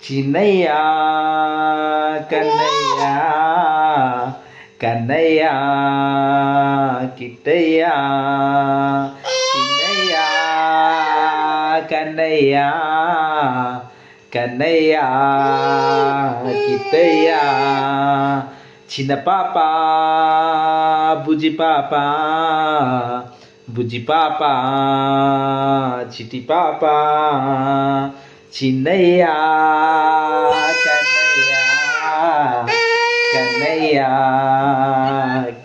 చిన్నయ్య కన్నయ్య కన్నయ్య కిట్టయ్య చిన్నయ్య కన్నయ్య కన్నయ్య కిట్టయ్య చిన్న పాప బుజ్జి పాప బుజ్జి పాప చిటి పాప చిన్నయ్య కన్నయ్య కన్నయ్య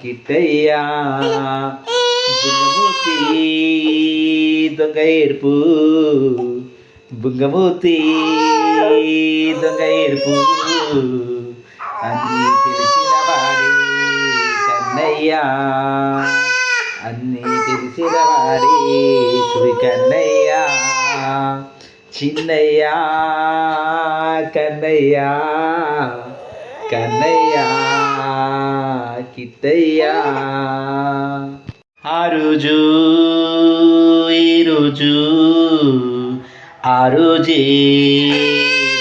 కిట్టయ్య బుంగమూతి దొంగ ఏడుపు బుంగమూతి దొంగ ఏడుపు అన్నీ తెలిసిన వాడే కన్నయ్య అన్నీ తెలిసిన వాడే సురి కన్నయ్య చిన్నయ్య కన్నయ్య కన్నయ్య కిట్టయ్య ఆ రోజు ఈరోజు ఆ రోజే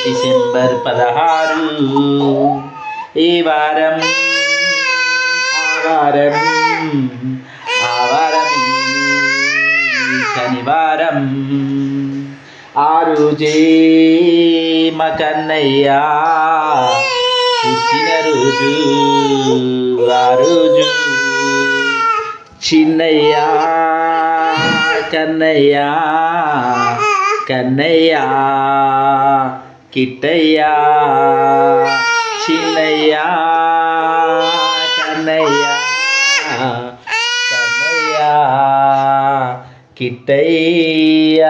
డిసెంబర్ 16 ఈ వారం ఆ వారం శనివారం ఆ రోజే మా కన్నయ్య పుట్టిన రోజు ఆ రోజు చిన్నయ్య కన్నయ్య కన్నయ్య కిట్టయ్య చిన్నయ్య కన్నయ్య కన్నయ్య కిట్టయ్య